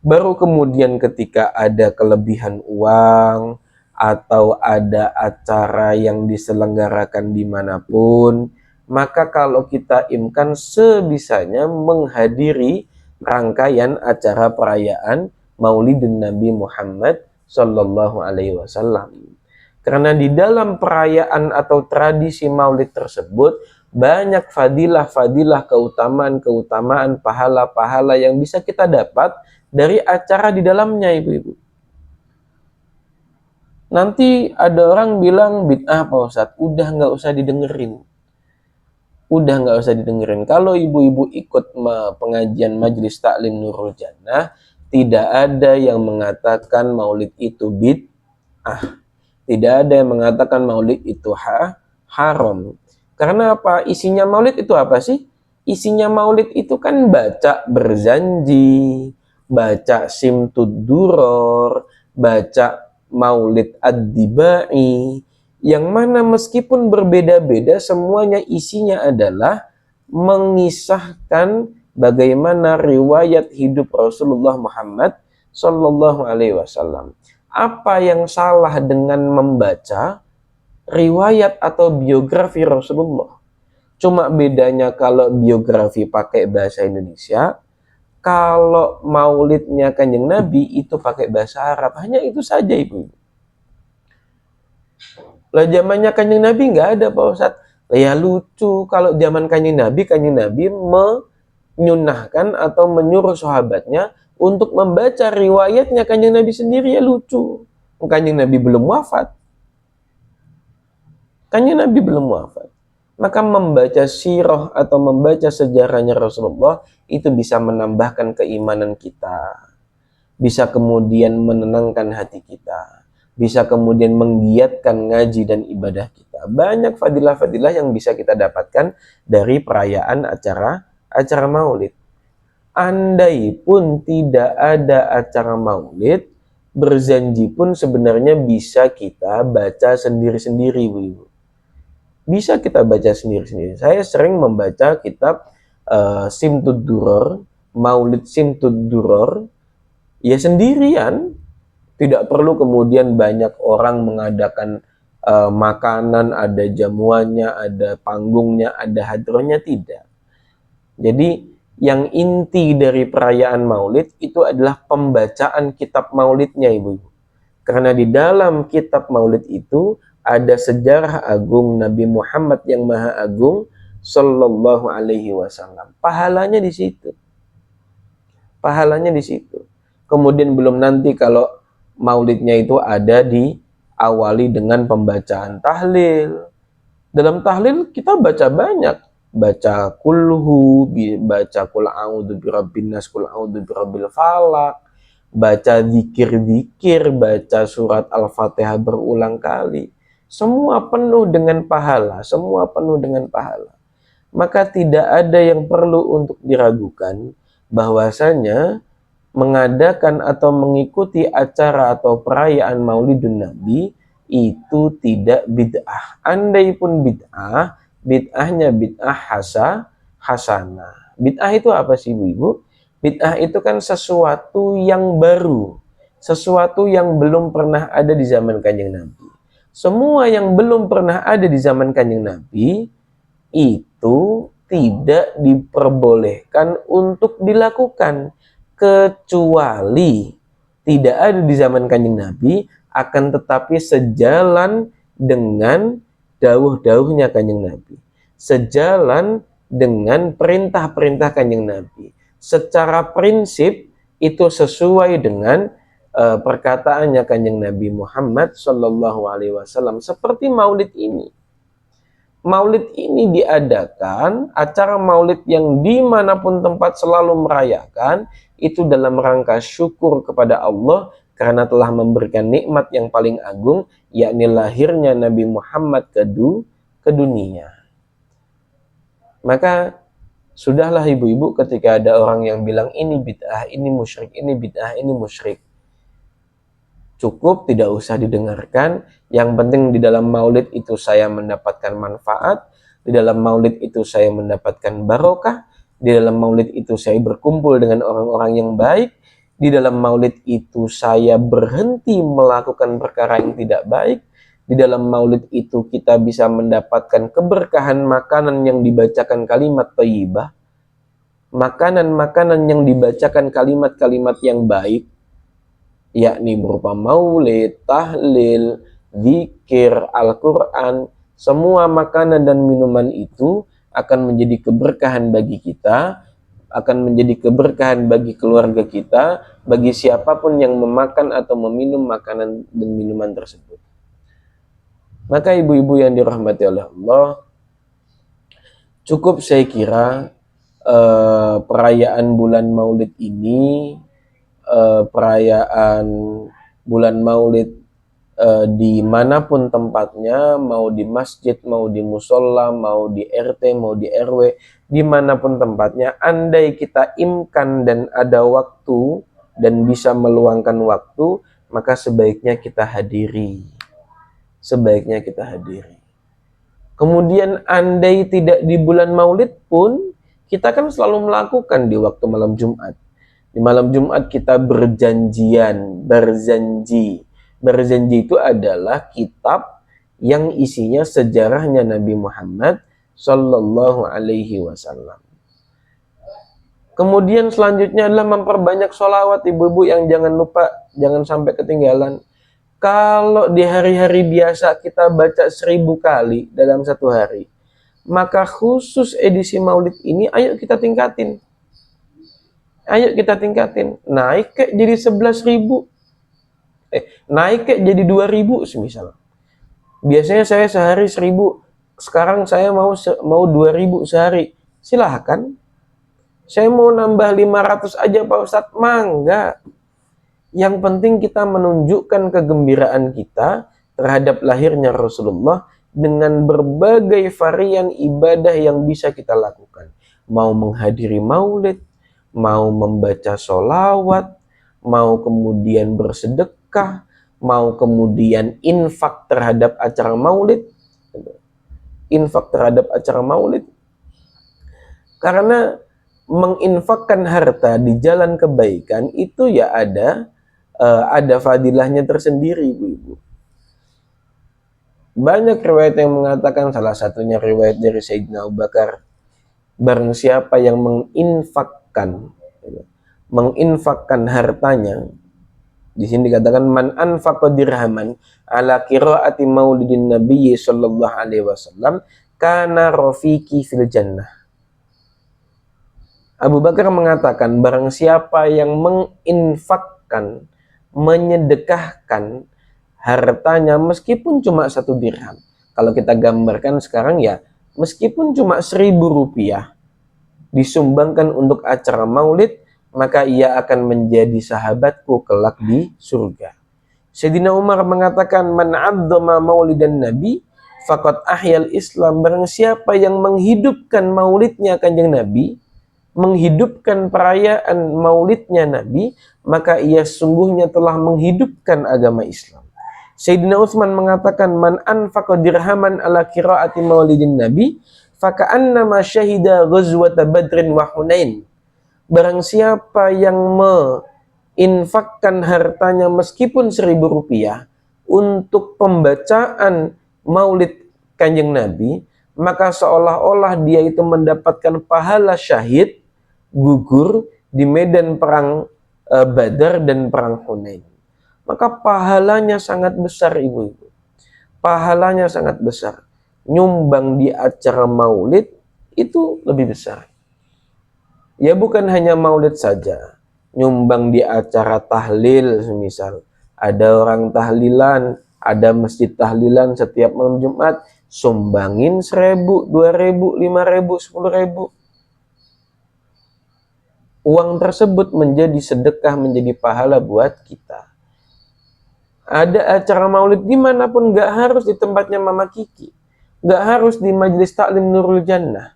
Baru kemudian ketika ada kelebihan uang atau ada acara yang diselenggarakan dimanapun, maka kalau kita imkan sebisanya menghadiri rangkaian acara perayaan Maulidin Nabi Muhammad sallallahu alaihi wasallam. Karena di dalam perayaan atau tradisi maulid tersebut banyak fadilah-fadilah, keutamaan-keutamaan, pahala-pahala yang bisa kita dapat dari acara di dalamnya ibu-ibu. Nanti ada orang bilang bid'ah Pak Ustadz, udah nggak usah didengerin. Udah nggak usah didengerin. Kalau ibu-ibu ikut pengajian Majelis Taklim Nurul Jannah, tidak ada yang mengatakan maulid itu bid'ah. Tidak ada yang mengatakan maulid itu haram. Karena apa? Isinya maulid itu apa sih? Isinya maulid itu kan baca berjanji, baca simtud duror, baca maulid ad-dibai, yang mana meskipun berbeda-beda semuanya isinya adalah mengisahkan bagaimana riwayat hidup Rasulullah Muhammad sallallahu alaihi wasallam. Apa yang salah dengan membaca riwayat atau biografi Rasulullah? Cuma bedanya kalau biografi pakai bahasa Indonesia, kalau maulidnya Kanjeng Nabi itu pakai bahasa Arab. Hanya itu saja, Ibu. Lah zamannya Kanjeng Nabi nggak ada, Pak Ustadz. Ya lucu kalau zaman Kanjeng Nabi menyunahkan atau menyuruh sahabatnya untuk membaca riwayatnya Kanjeng Nabi sendiri, ya lucu. Kanjeng Nabi belum wafat. Kanjeng Nabi belum wafat. Maka membaca sirah atau membaca sejarahnya Rasulullah itu bisa menambahkan keimanan kita. Bisa kemudian menenangkan hati kita. Bisa kemudian menggiatkan ngaji dan ibadah kita. Banyak fadilah-fadilah yang bisa kita dapatkan dari perayaan acara maulid. Andai pun tidak ada acara maulid, berjanji pun sebenarnya bisa kita baca sendiri-sendiri, Bu. Bisa kita baca sendiri-sendiri. Saya sering membaca kitab Simtud Duror, Maulid Simtud Duror, ya sendirian. Tidak perlu kemudian banyak orang mengadakan makanan, ada jamuannya, ada panggungnya, ada hadrohnya, tidak. Jadi yang inti dari perayaan maulid itu adalah pembacaan kitab maulidnya, Ibu. Karena di dalam kitab maulid itu ada sejarah agung Nabi Muhammad yang Maha Agung Sallallahu Alaihi Wasallam. Pahalanya di situ. Pahalanya di situ. Kemudian belum nanti kalau maulidnya itu ada diawali dengan pembacaan tahlil. Dalam tahlil kita baca banyak. Baca kulhu, baca kul a'udzu birabbin nas, kul a'udzu birabbil falaq, baca zikir-zikir, baca surat Al-Fatihah berulang kali. Semua penuh dengan pahala, semua penuh dengan pahala. Maka tidak ada yang perlu untuk diragukan bahwasanya mengadakan atau mengikuti acara atau perayaan Maulidun Nabi itu tidak bid'ah. Andai pun bid'ah, bid'ahnya bid'ah hasanah. Bid'ah itu apa sih, Ibu? Bid'ah itu kan sesuatu yang baru, sesuatu yang belum pernah ada di zaman Kanjeng Nabi. Semua yang belum pernah ada di zaman Kanjeng Nabi itu tidak diperbolehkan untuk dilakukan, kecuali tidak ada di zaman Kanjeng Nabi, akan tetapi sejalan dengan dawuh-dawuhnya Kanjeng Nabi, sejalan dengan perintah-perintah Kanjeng Nabi. Secara prinsip itu sesuai dengan perkataannya Kanjeng Nabi Muhammad Sallallahu Alaihi Wasallam. Seperti maulid ini. Maulid ini diadakan, acara maulid yang dimanapun tempat selalu merayakan, itu dalam rangka syukur kepada Allah karena telah memberikan nikmat yang paling agung, yakni lahirnya Nabi Muhammad ke dunia. Maka sudahlah ibu-ibu ketika ada orang yang bilang ini bid'ah, ini musyrik, ini bid'ah, ini musyrik. Cukup, tidak usah didengarkan. Yang penting di dalam maulid itu saya mendapatkan manfaat, di dalam maulid itu saya mendapatkan barokah, di dalam maulid itu saya berkumpul dengan orang-orang yang baik, di dalam maulid itu saya berhenti melakukan perkara yang tidak baik, di dalam maulid itu kita bisa mendapatkan keberkahan makanan yang dibacakan kalimat thayyibah, makanan-makanan yang dibacakan kalimat-kalimat yang baik, yakni berupa maulid, tahlil, zikir, Al-Quran. Semua makanan dan minuman itu akan menjadi keberkahan bagi kita, akan menjadi keberkahan bagi keluarga kita, bagi siapapun yang memakan atau meminum makanan dan minuman tersebut. Maka ibu-ibu yang dirahmati oleh Allah, cukup saya kira perayaan bulan maulid ini, perayaan bulan maulid dimanapun tempatnya, mau di masjid, mau di musola, mau di RT, mau di RW, dimanapun tempatnya, andai kita imkan dan ada waktu dan bisa meluangkan waktu, maka sebaiknya kita hadiri. Sebaiknya kita hadiri. Kemudian andai tidak di bulan maulid pun, kita kan selalu melakukan di waktu malam Jumat. Di malam Jumat kita berjanjian, berjanji. Berjanji itu adalah kitab yang isinya sejarahnya Nabi Muhammad sallallahu alaihi wasallam. Kemudian selanjutnya adalah memperbanyak sholawat, ibu-ibu yang jangan lupa, jangan sampai ketinggalan. Kalau di hari-hari biasa kita baca 1000 kali dalam satu hari, maka khusus edisi maulid ini ayo kita tingkatin. Ayo kita tingkatin. Naik ke jadi 11.000. Naik ke jadi 2.000 semisal. Biasanya saya sehari 1.000. Sekarang saya mau 2.000 sehari. Silahkan. Saya mau nambah 500 aja Pak Ustadz, mangga. Yang penting kita menunjukkan kegembiraan kita terhadap lahirnya Rasulullah dengan berbagai varian ibadah yang bisa kita lakukan. Mau menghadiri maulid, mau membaca sholawat, mau kemudian bersedekah, mau kemudian infak terhadap acara maulid. Infak terhadap acara maulid. Karena menginfakkan harta di jalan kebaikan itu ya ada fadilahnya tersendiri, ibu-ibu. Banyak riwayat yang mengatakan, salah satunya riwayat dari Sayyidina Abu Bakar, barang siapa yang menginfakkan hartanya, di sini dikatakan man anfaqa dirhaman ala qiraati maulidin nabiyyi sallallahu alaihi wasallam kana rafiqi fil jannah. Abu Bakar mengatakan, barang siapa yang menginfakkan, menyedekahkan hartanya meskipun cuma 1 dirham. Kalau kita gambarkan sekarang ya, meskipun cuma 1.000 rupiah disumbangkan untuk acara maulid, maka ia akan menjadi sahabatku kelak di surga. Sayyidina Umar mengatakan, man 'azzama maulidan nabi faqad ahyal Islam. Barang siapa yang menghidupkan maulidnya Kanjeng Nabi, menghidupkan perayaan maulidnya Nabi, maka ia sungguhnya telah menghidupkan agama Islam. Sayyidina Utsman mengatakan, man anfaqa dirhaman ala qiraati maulidin Nabi faka'annama syahida ghazwata Badrin wa Hunain. Barang siapa yang menginfakkan hartanya meskipun 1.000 rupiah untuk pembacaan maulid Kanjeng Nabi, maka seolah-olah dia itu mendapatkan pahala syahid gugur di medan perang Badar dan perang Hunain. Maka pahalanya sangat besar, ibu-ibu. Pahalanya sangat besar. Nyumbang di acara maulid itu lebih besar. Ya bukan hanya maulid saja. Nyumbang di acara tahlil semisal. Ada orang tahlilan, ada masjid tahlilan setiap malam Jumat, sumbangin 1.000, 2.000, 5.000, 10.000. Uang tersebut menjadi sedekah, menjadi pahala buat kita. Ada acara maulid dimanapun, gak harus di tempatnya Mama Kiki, gak harus di Majelis Taklim Nurul Jannah,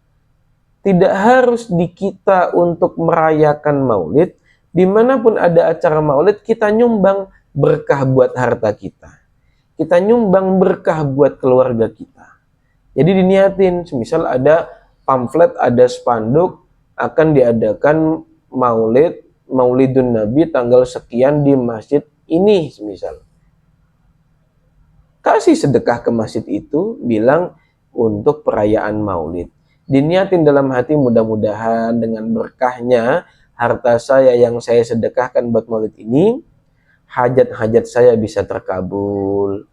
tidak harus di kita untuk merayakan maulid. Dimanapun ada acara maulid, kita nyumbang berkah buat harta kita, kita nyumbang berkah buat keluarga kita. Jadi diniatin, misal ada pamflet, ada spanduk, akan diadakan maulidun Nabi tanggal sekian di masjid ini semisal. Kasih sedekah ke masjid itu, bilang untuk perayaan maulid. Diniatin dalam hati, mudah-mudahan dengan berkahnya harta saya yang saya sedekahkan buat maulid ini, hajat-hajat saya bisa terkabul.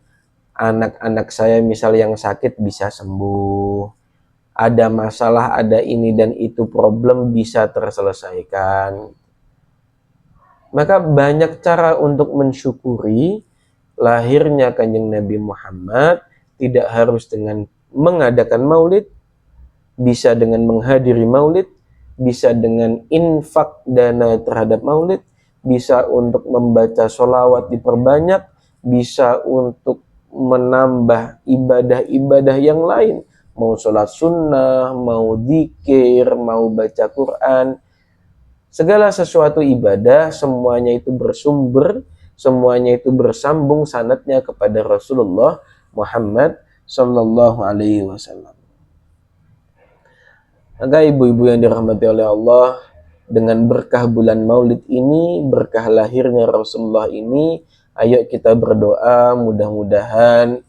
Anak-anak saya misal yang sakit bisa sembuh. Ada masalah, ada ini dan itu problem bisa terselesaikan. Maka banyak cara untuk mensyukuri lahirnya Kanjeng Nabi Muhammad. Tidak harus dengan mengadakan maulid, bisa dengan menghadiri maulid, bisa dengan infak dana terhadap maulid, bisa untuk membaca sholawat diperbanyak, bisa untuk menambah ibadah-ibadah yang lain. Mau sholat sunnah, mau dzikir, mau baca Quran. Segala sesuatu ibadah, semuanya itu bersumber, semuanya itu bersambung sanadnya kepada Rasulullah Muhammad sallallahu alaihi wasallam. Maka ibu-ibu yang dirahmati oleh Allah, dengan berkah bulan Maulid ini, berkah lahirnya Rasulullah ini, ayo kita berdoa mudah-mudahan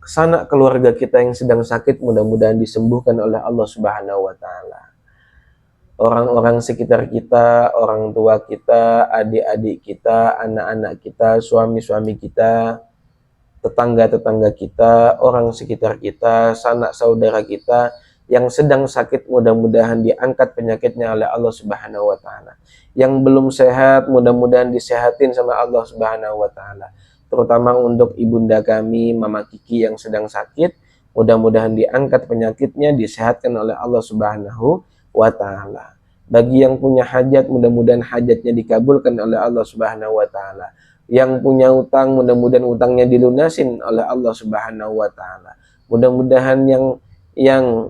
sanak keluarga kita yang sedang sakit mudah-mudahan disembuhkan oleh Allah Subhanahu wa taala. Orang-orang sekitar kita, orang tua kita, adik-adik kita, anak-anak kita, suami-suami kita, tetangga-tetangga kita, orang sekitar kita, sanak saudara kita yang sedang sakit mudah-mudahan diangkat penyakitnya oleh Allah Subhanahu wa taala. Yang belum sehat mudah-mudahan disehatin sama Allah Subhanahu wa taala. Terutama untuk ibunda kami, Mama Kiki yang sedang sakit, mudah-mudahan diangkat penyakitnya, disehatkan oleh Allah Subhanahu wa taala. Bagi yang punya hajat, mudah-mudahan hajatnya dikabulkan oleh Allah Subhanahu wa taala. Yang punya utang, mudah-mudahan utangnya dilunasin oleh Allah Subhanahu wa taala. Mudah-mudahan yang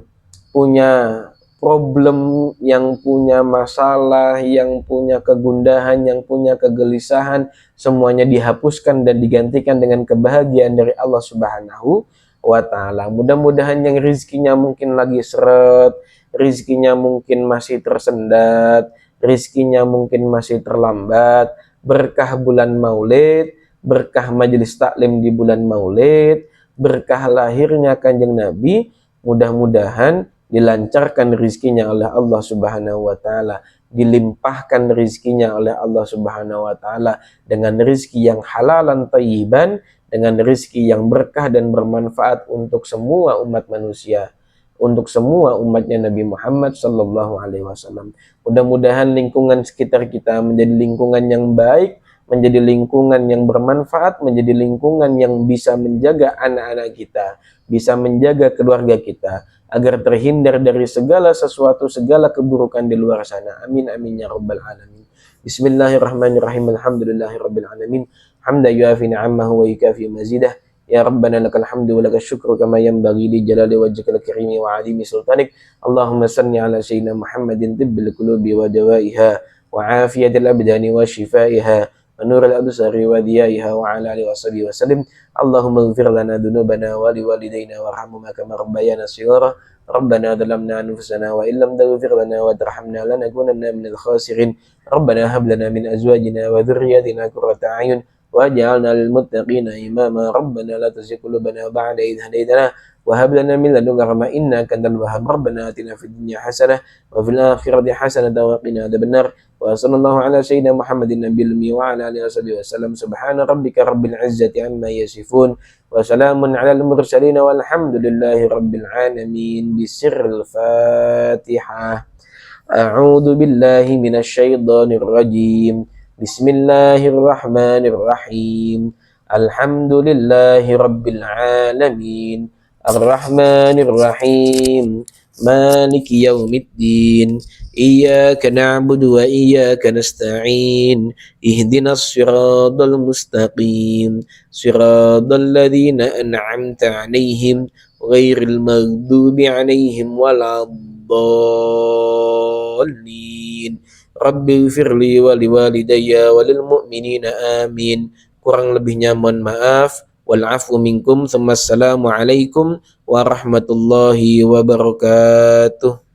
punya problem, yang punya masalah, yang punya kegundahan, yang punya kegelisahan, semuanya dihapuskan dan digantikan dengan kebahagiaan dari Allah Subhanahu wa taala. Mudah-mudahan yang rizkinya mungkin lagi seret, rizkinya mungkin masih tersendat, rizkinya mungkin masih terlambat, berkah bulan Maulid, berkah majelis taklim di bulan Maulid, berkah lahirnya Kanjeng Nabi, mudah-mudahan dilancarkan rizkinya oleh Allah Subhanahu wa taala, dilimpahkan rizkinya oleh Allah Subhanahu wa taala dengan rizki yang halalan thayyiban, dengan rizki yang berkah dan bermanfaat untuk semua umat manusia, untuk semua umatnya Nabi Muhammad sallallahu alaihi wasallam. Mudah-mudahan lingkungan sekitar kita menjadi lingkungan yang baik, menjadi lingkungan yang bermanfaat, menjadi lingkungan yang bisa menjaga anak-anak kita, bisa menjaga keluarga kita, agar terhindar dari segala sesuatu, segala keburukan di luar sana. Amin amin ya rabbal alamin. Bismillahirrahmanirrahim. Alhamdulillahirabbil alamin. Hamdan yuafi ni'amahu wa yukafi mazidah. Ya Rabbana lakal hamdu wa lakal syukru kama yanbaghi li jalali wajhikal karimi wa 'azimi sultanik. Allahumma salli ala sayyidina Muhammadin tibbil qulubi wa dawaiha wa 'afiyatil abdani wa shifaiha wa nuril absari wa diyaiha wa 'ala alihi washabihi wasallim. Allahumma ighfir lana dhunubana wa liwalidayna warhamhuma kama rabbayana shighara. Rabbana dhalamna anfusana wa illam taghfir lana wa tarhamna lanakunanna minal khasirin. Rabbana hab lana min azwajina wa dhurriyyatina qurrata a'yun waj'alna lil muttaqina imama. Rabbana la tuzigh qulubana ba'da idh hadaytana wa hab lana min ladunka rahmah innaka antal wahhab. Rabbana atina fid dunya hasanah wa fil akhirati hasanah wa qina adzabannar. Wa sallallahu ala sayyidina Muhammadin nabiyil ummi wa ala alihi wasallam. Subhana rabbika rabbil izzati amma yasifun wa salamun alal mursalin walhamdulillahi rabbil alamin. Bisirril Fatihah. A'udzu billahi minasy syaithanir rajim. Bismillahirrahmanirrahim. Alhamdulillahi rabbil alamin. Ar-Rahmanir Rahim. Maliki yaumiddin. Iyyaka na'budu wa iyyaka nasta'in. Ihdinas siratal mustaqim. Siratal ladzina an'amta 'alaihim ghairil maghdubi 'alaihim waladdallin. Rabbi firli wa liwalidayya walil mu'minina amin. Kurang lebihnya mohon maaf. Wal afu minkum. Assalamualaikum warahmatullahi wabarakatuh.